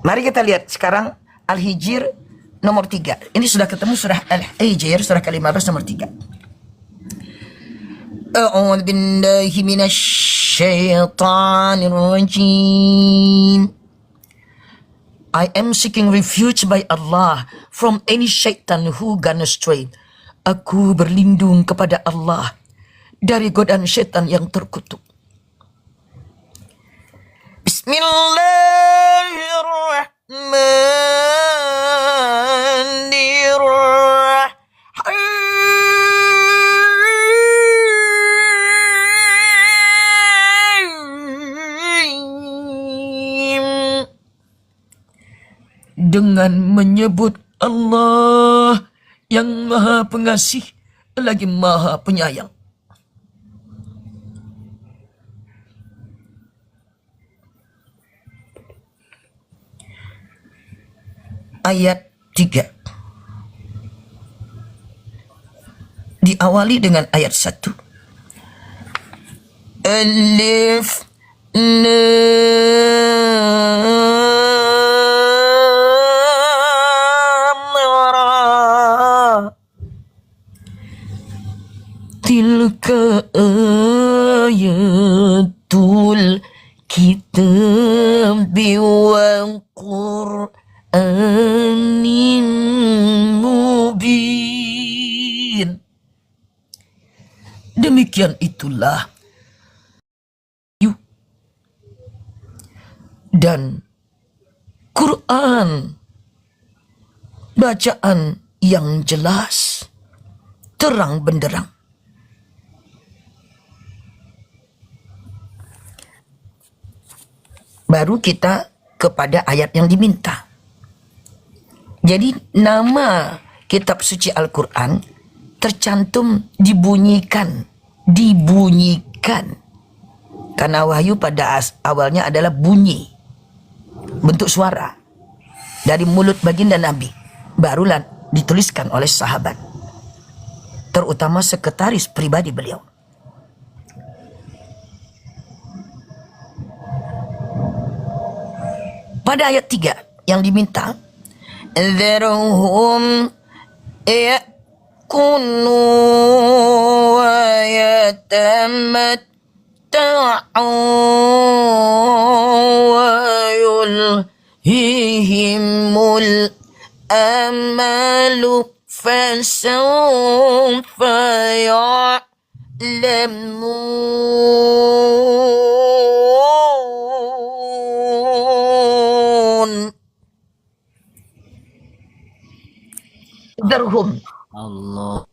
Mari kita lihat sekarang Al-Hijr nomor 3. Ini sudah ketemu surah Al-Hijr, surah ke-15 nomor 3. A'udzu billahi minasyaitonir rajim. I am seeking refuge by Allah from any shaitan who gone astray. Aku berlindung kepada Allah dari godaan syaitan yang terkutuk. Bismillahirrahmanirrahim. Dengan menyebut Allah yang Maha Pengasih lagi Maha Penyayang. Ayat 3 diawali dengan ayat 1. Alif Lam Ra. Tilka ayatul kitabi wal Qur'anin mubin. Demikian itulah dan Quran, bacaan yang jelas, terang benderang. Baru kita kepada ayat yang diminta. Jadi nama kitab suci Al-Quran tercantum dibunyikan. Karena wahyu pada awalnya adalah bunyi, bentuk suara dari mulut baginda Nabi. Barulah dituliskan oleh sahabat, terutama sekretaris pribadi beliau. Pada ayat 3 yang diminta, Dharhum yakunu wa yatamatta'u wa yulhihimul amalu fasawfa ya'lamun. Darhum. Allah.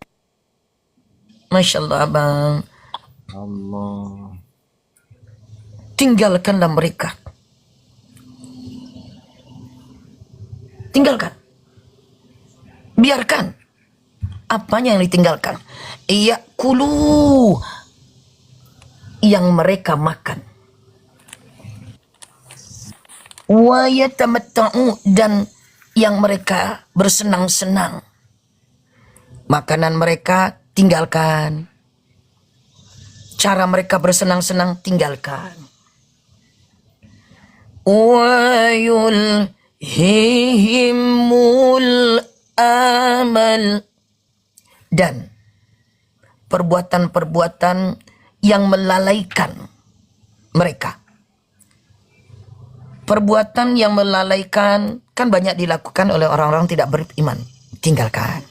Masya Allah abang. Allah. Tinggalkanlah mereka. Tinggalkan. Biarkan. Apanya yang ditinggalkan? Ya'kulu, yang mereka makan. Wa yatamatta'u, dan yang mereka bersenang-senang. Makanan mereka tinggalkan. Cara mereka bersenang-senang tinggalkan. Wa yulhihimul amal, dan perbuatan-perbuatan yang melalaikan mereka. Perbuatan yang melalaikan kan banyak dilakukan oleh orang-orang tidak beriman. Tinggalkan.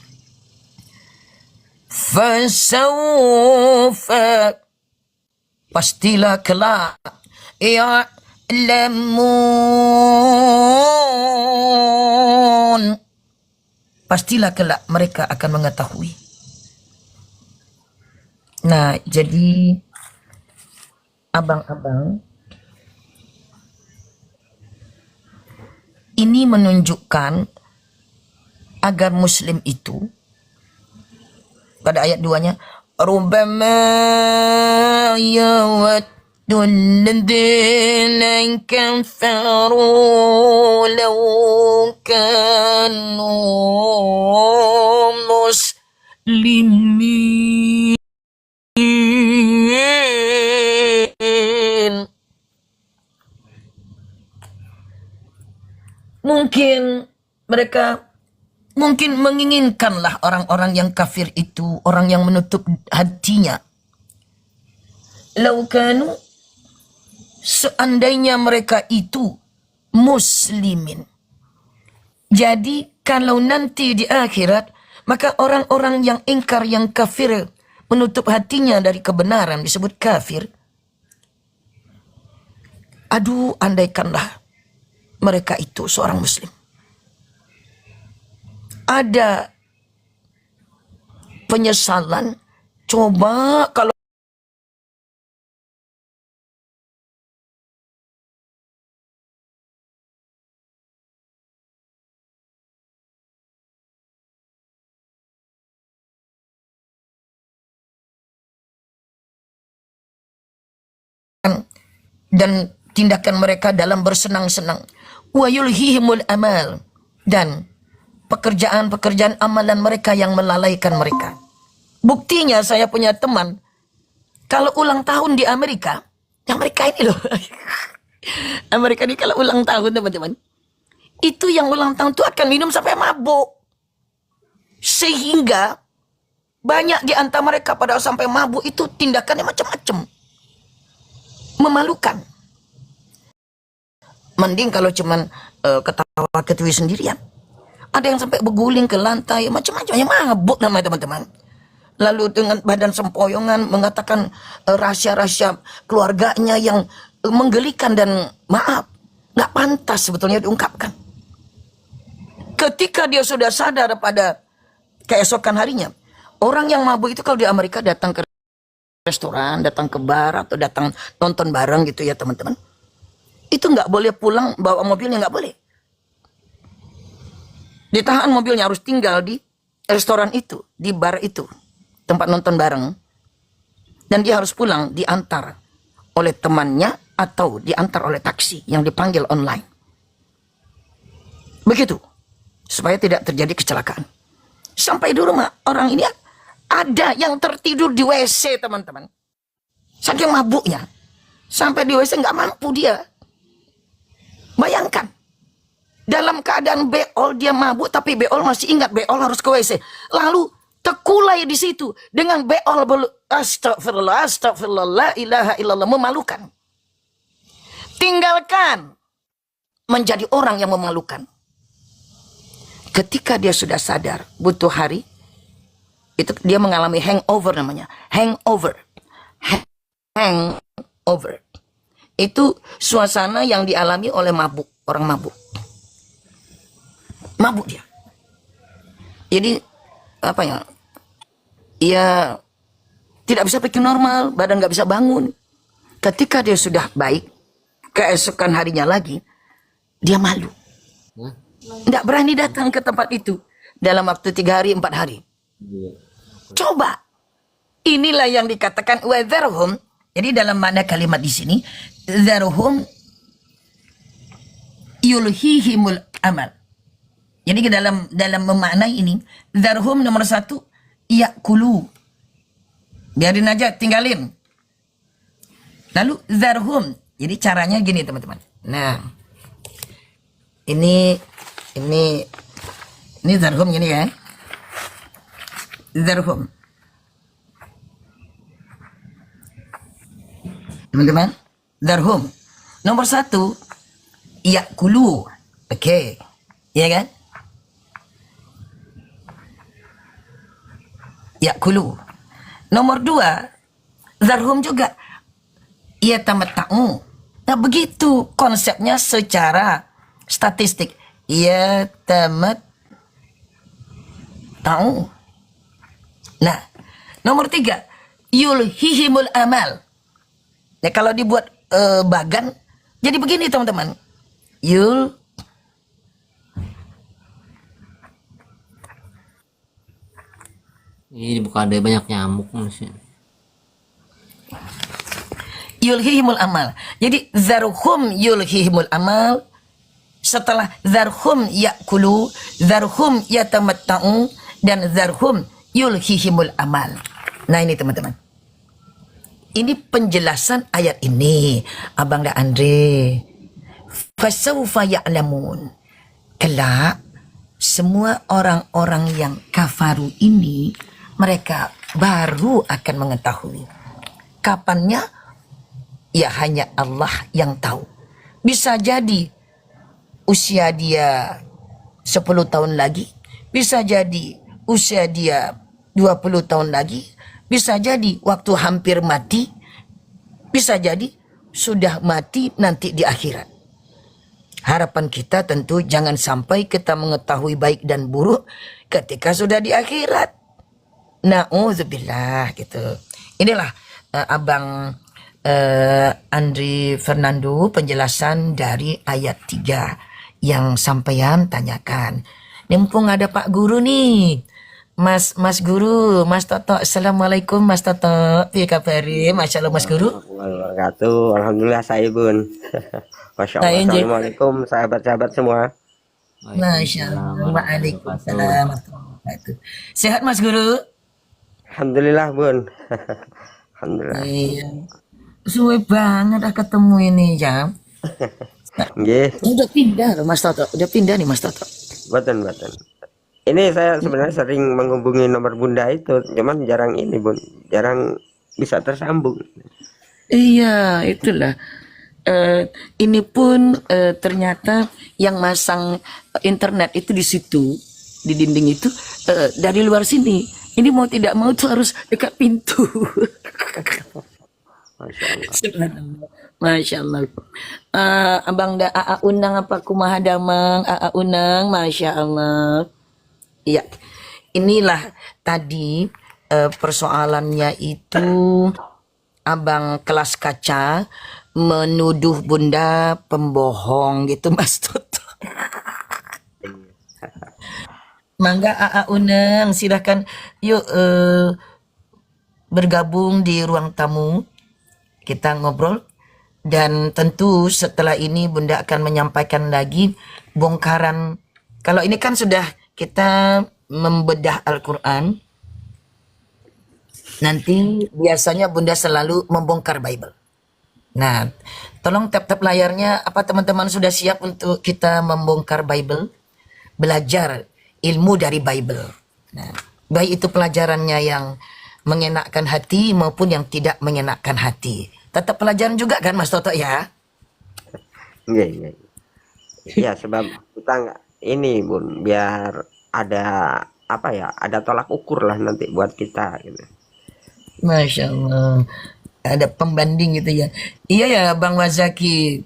Fasawfa, pastilah kelak, ya'lamun, pastilah kelak mereka akan mengetahui. Nah, jadi abang-abang, ini menunjukkan agar Muslim itu pada ayat 2-nya, Rubbama yawaddu alladhina kafaru law kanu muslimin. Mungkin menginginkanlah orang-orang yang kafir itu, orang yang menutup hatinya. Laukanu, seandainya mereka itu muslimin. Jadi kalau nanti di akhirat, maka orang-orang yang ingkar, yang kafir, menutup hatinya dari kebenaran disebut kafir. Aduh, andaikanlah mereka itu seorang muslim. Ada penyesalan, coba kalau dan tindakan mereka dalam bersenang-senang, wa yulhihimul amal, dan pekerjaan-pekerjaan amalan mereka yang melalaikan mereka. Buktinya saya punya teman, kalau ulang tahun di Amerika, Amerika ini loh, Amerika ini kalau ulang tahun teman-teman, itu yang ulang tahun itu akan minum sampai mabuk. Sehingga banyak di antara mereka pada sampai mabuk itu tindakannya macam-macam. Memalukan. Mending kalau cuman ketawa ketiwi sendirian. Ada yang sampai berguling ke lantai, macam-macam, yang mabuk namanya teman-teman. Lalu dengan badan sempoyongan mengatakan rahasia-rahasia keluarganya yang menggelikan dan maaf, nggak pantas sebetulnya diungkapkan. Ketika dia sudah sadar pada keesokan harinya, orang yang mabuk itu kalau di Amerika datang ke restoran, datang ke bar, atau datang nonton bareng gitu ya teman-teman, itu nggak boleh pulang bawa mobilnya, nggak boleh. Ditahan mobilnya, harus tinggal di restoran itu, di bar itu, tempat nonton bareng. Dan dia harus pulang diantar oleh temannya atau diantar oleh taksi yang dipanggil online. Begitu, supaya tidak terjadi kecelakaan. Sampai di rumah, orang ini ada yang tertidur di WC teman-teman. Saking mabuknya, sampai di WC nggak mampu dia. Bayangkan. Dalam keadaan beol dia mabuk, tapi beol masih ingat beol harus ke WC. Lalu terkulai di situ dengan beol astagfirullah, astagfirullah, la ilaha illallah, memalukan. Tinggalkan menjadi orang yang memalukan. Ketika dia sudah sadar, butuh hari, itu dia mengalami hangover namanya. Hangover. Hangover. Itu suasana yang dialami oleh mabuk, orang mabuk. Mabuk dia. Jadi apa ya? Ia tidak bisa pikir normal, badan nggak bisa bangun. Ketika dia sudah baik, keesokan harinya lagi, dia malu. Nggak berani datang ke tempat itu dalam waktu 3 hari, 4 hari. Coba. Inilah yang dikatakan wadharhum. Jadi dalam makna kalimat di sini, dharhum yulhihimul amal. Jadi dalam memaknai ini, dharhum nomor 1, yakulu. Biarin aja, tinggalin. Lalu dharhum. Jadi caranya gini teman-teman. Nah, ini dharhum gini kan? Dharhum. Teman-teman, dharhum. Nomor 1, yakulu. Oke. Iya kan? Yakulu. Nomor 2, dharhum juga. Ia tamatta'u. Nah begitu konsepnya secara statistik. Ia tamatta'u. Nah, nomor 3, yulhihimul amal. Ya kalau dibuat bagan jadi begini teman-teman. Ini bukan ada banyak nyamuk manusia. Yulhihimul amal. Jadi zarhum yulhihimul amal. Setelah zarhum yakulu, zarhum yatamatta'u, dan zarhum yulhihimul amal. Nah ini teman-teman. Ini penjelasan ayat ini. Abang dan Andre. Fasawfa ya'lamun. Kelak semua orang-orang yang kafaru ini mereka baru akan mengetahui. Kapannya? Ya hanya Allah yang tahu. Bisa jadi usia dia 10 tahun lagi. Bisa jadi usia dia 20 tahun lagi. Bisa jadi waktu hampir mati. Bisa jadi sudah mati nanti di akhirat. Harapan kita tentu jangan sampai kita mengetahui baik dan buruk ketika sudah di akhirat. Na'udzubillah gitu. Inilah Abang Andri Fernando penjelasan dari ayat 3 yang sampean tanyakan. Mumpung ada Pak Guru nih. Mas Guru, Mas Toto. Assalamualaikum Mas Toto. Piye kabare? Masya Allah Mas Guru. Wabarakatuh. Alhamdulillah saya Bun. Masya Allah. Assalamualaikum sahabat-sahabat semua. Masya Allah. Waalaikumsalam. Sehat Mas Guru? Alhamdulillah Bun. Alhamdulillah. Iya. Suwe banget ketemu ini ya. Nggih. Udah pindah loh Mas Toto. Udah pindah nih Mas Toto. Betul. Ini saya sebenarnya sering menghubungi nomor Bunda itu, cuman jarang ini Bun. Jarang bisa tersambung. Iya, itulah. Ini pun ternyata yang masang internet itu di situ, di dinding itu dari luar sini. Ini mau tidak mau tuh harus dekat pintu. Masya Allah. Masya Allah. Abang da AA Unang apa kumaha damang AA Unang, Masya Allah. Iya, inilah tadi persoalannya itu Abang kelas kaca menuduh Bunda pembohong gitu Mas Toto. Mangga AA Unang silahkan yuk bergabung di ruang tamu kita ngobrol dan tentu setelah ini Bunda akan menyampaikan lagi bongkaran. Kalau ini kan sudah kita membedah Al-Quran, nanti biasanya Bunda selalu membongkar Bible. Nah, tolong tap-tap layarnya apa teman-teman sudah siap untuk kita membongkar Bible, belajar ilmu dari Bible. Nah, baik itu pelajarannya yang mengenakkan hati maupun yang tidak mengenakkan hati. Tetap pelajaran juga kan Mas Toto ya? Nggih. Ya sebab kita nggak ini Bun, biar ada apa ya, ada tolak ukur lah nanti buat kita gitu. Masya Allah. Ada pembanding gitu ya. Iya ya Bang Wazaki.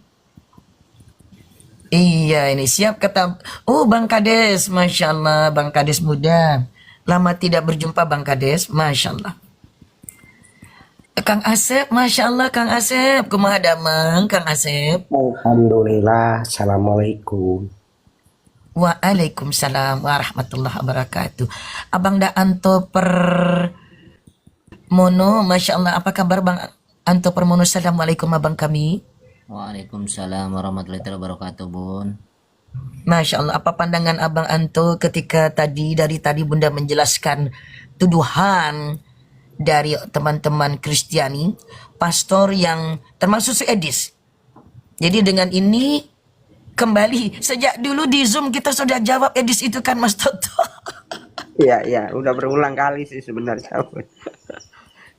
Iya ini siap kata. Oh Bang Kades. Masya Allah Bang Kades muda. Lama tidak berjumpa Bang Kades. Masya Allah. Kang Asep. Masya Allah Kang Asep. Kumaha damang Kang Asep. Alhamdulillah. Assalamualaikum. Waalaikumsalam warahmatullahi wabarakatuh. Abang da Anto Mono, Masya Allah, apa kabar Bang Anto Permono? Assalamualaikum abang kami. Waalaikumsalam warahmatullahi wabarakatuh Bun. Masya Allah, apa pandangan abang Anto ketika dari tadi Bunda menjelaskan tuduhan dari teman-teman Kristiani, pastor yang termasuk si Edis. Jadi dengan ini kembali, sejak dulu di Zoom kita sudah jawab Edis itu kan Mas Toto. Iya, udah berulang kali sih sebenarnya.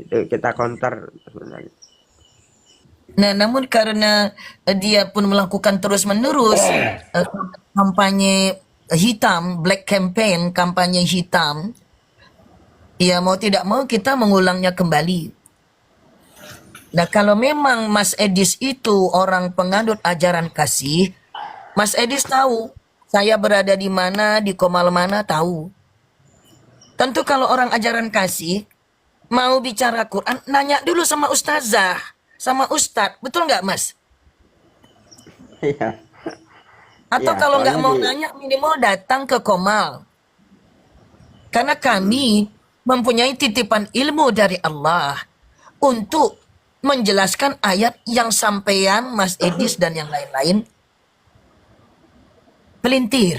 Itu kita counter sebenarnya. Nah, namun karena dia pun melakukan terus-menerus kampanye hitam, black campaign, kampanye hitam, ya mau tidak mau kita mengulangnya kembali. Nah, kalau memang Mas Edis itu orang penganut ajaran kasih, Mas Edis tahu saya berada di mana, di Komal mana tahu. Tentu kalau orang ajaran kasih mau bicara Quran, nanya dulu sama ustazah, sama ustadz. Betul nggak, Mas? Iya. Atau Iya, kalau nggak soalnya mau di nanya, minimal datang ke Komal. Karena kami mempunyai titipan ilmu dari Allah untuk menjelaskan ayat yang sampean, Mas Edis, dan yang lain-lain pelintir.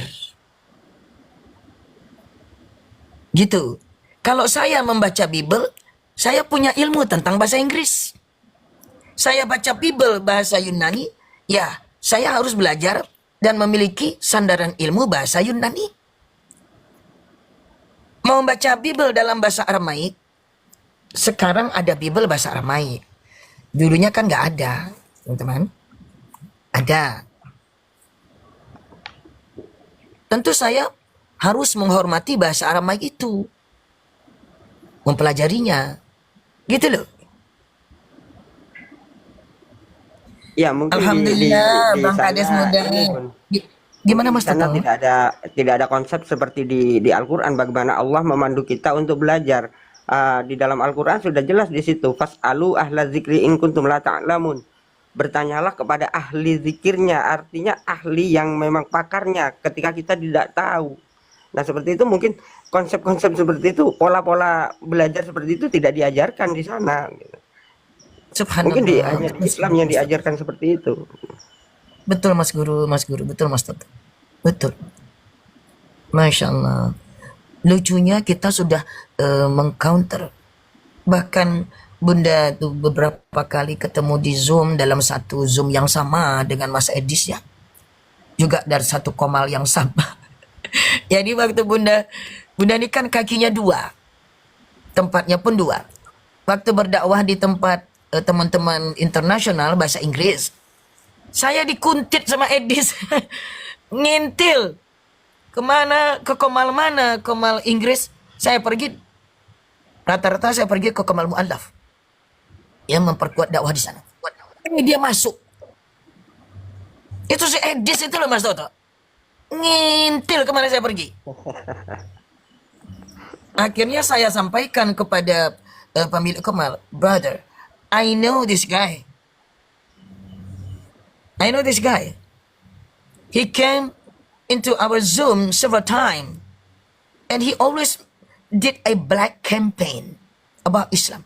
Gitu. Kalau saya membaca Bible, saya punya ilmu tentang bahasa Inggris. Saya baca Bible bahasa Yunani, ya saya harus belajar dan memiliki sandaran ilmu bahasa Yunani. Mau baca Bible dalam bahasa Aramaik, sekarang ada Bible bahasa Aramaik. Dulunya kan nggak ada, teman-teman. Ada. Tentu saya harus menghormati bahasa Aramaik itu. Mempelajarinya. Gitu loh. Ya mungkin Alhamdulillah, Bang sana Kades muda. ini pun Gimana mungkin di Mas sana Toto? tidak ada konsep seperti di Al-Qur'an bagaimana Allah memandu kita untuk belajar. Di dalam Al-Qur'an sudah jelas di situ fasalu ahla zikri in kuntum la ta'lamun. Bertanyalah kepada ahli zikirnya, artinya ahli yang memang pakarnya ketika kita tidak tahu. Nah, seperti itu mungkin konsep-konsep seperti itu, pola-pola belajar seperti itu tidak diajarkan di sana gitu. Mungkin Subhanallah. hanya di Islam yang diajarkan seperti itu. Betul Mas Guru, betul Mas Toto. Betul. Masya Allah. Lucunya kita sudah mengcounter. Bahkan Bunda tuh beberapa kali ketemu di Zoom dalam satu Zoom yang sama dengan Mas Edis ya. Juga dari satu Komal yang sama. Jadi waktu Bunda ini kan kakinya dua. Tempatnya pun dua. Waktu berdakwah di tempat teman-teman internasional bahasa Inggris, saya dikuntit sama Edis. Ngintil. Kemana? Ke Komal mana? Komal Inggris. Saya pergi. Rata-rata saya pergi ke Komal Mu'allaf. Yang memperkuat dakwah di sana. Ini dia masuk. Itu si Edis itu loh Mas Toto. Ngintil kemana saya pergi. Akhirnya saya sampaikan kepada pemilik Komal. Brother, I know this guy. He came into our Zoom several times. And he always did a black campaign about Islam.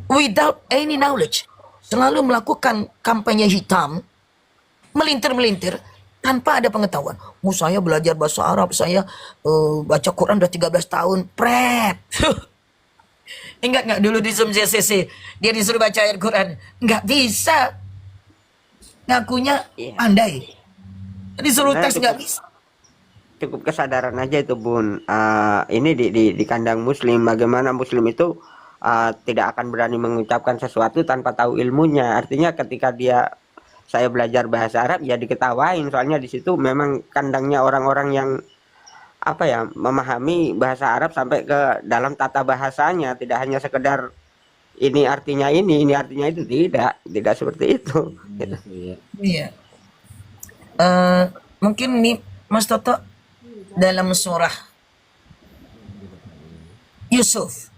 Without any knowledge. Selalu melakukan kampanye hitam. Melintir-melintir. Tanpa ada pengetahuan. Saya belajar bahasa Arab. Saya baca Quran udah 13 tahun. Pret. Ingat nggak dulu di Zoom JCC dia disuruh baca ayat Quran, nggak bisa, ngakunya pandai, disuruh tes nggak bisa. Cukup kesadaran aja itu Bun. Ini di kandang Muslim, bagaimana Muslim itu tidak akan berani mengucapkan sesuatu tanpa tahu ilmunya. Artinya ketika saya belajar bahasa Arab ya diketawain, soalnya di situ memang kandangnya orang-orang yang memahami bahasa Arab sampai ke dalam tata bahasanya, tidak hanya sekedar ini artinya ini artinya itu, tidak seperti itu. Gitu. Iya. Mungkin nih Mas Toto dalam surah Yusuf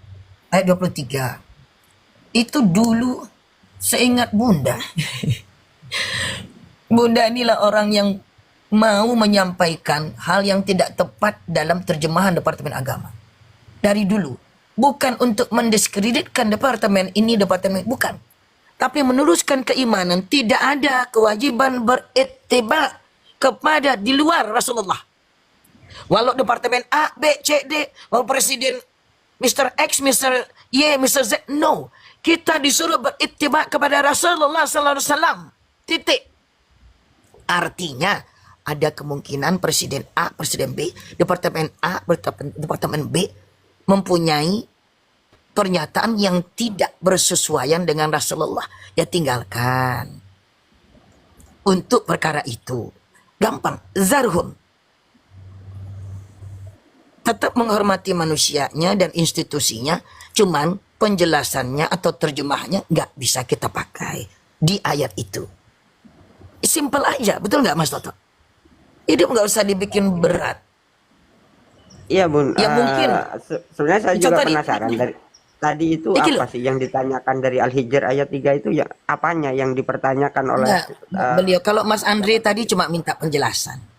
ayat 23 itu dulu seingat Bunda. Bunda inilah orang yang mau menyampaikan hal yang tidak tepat dalam terjemahan Departemen Agama. Dari dulu. Bukan untuk mendiskreditkan departemen ini, departemen bukan. Tapi meneruskan keimanan, tidak ada kewajiban berittiba kepada di luar Rasulullah. Walau departemen A, B, C, D, walau presiden Mr. X, Mr. Y, Mr. Z, no. Kita disuruh berittiba kepada Rasulullah sallallahu alaihi wasallam. Titik. Artinya ada kemungkinan presiden A, presiden B, departemen A, departemen B mempunyai pernyataan yang tidak bersesuaian dengan Rasulullah. Ya tinggalkan. Untuk perkara itu. Gampang. Zarhum. Tetap menghormati manusianya dan institusinya. Cuman penjelasannya atau terjemahnya nggak bisa kita pakai di ayat itu. Simple aja. Betul nggak Mas Toto? Hidup nggak usah dibikin berat. Iya Bun. Ya mungkin. Sebenarnya saya juga Contoh penasaran Tadi itu Iki apa loh. sih yang ditanyakan dari Al-Hijr ayat 3 itu, yang apanya yang dipertanyakan oleh Enggak, beliau kalau Mas Andre tadi cuma minta penjelasan.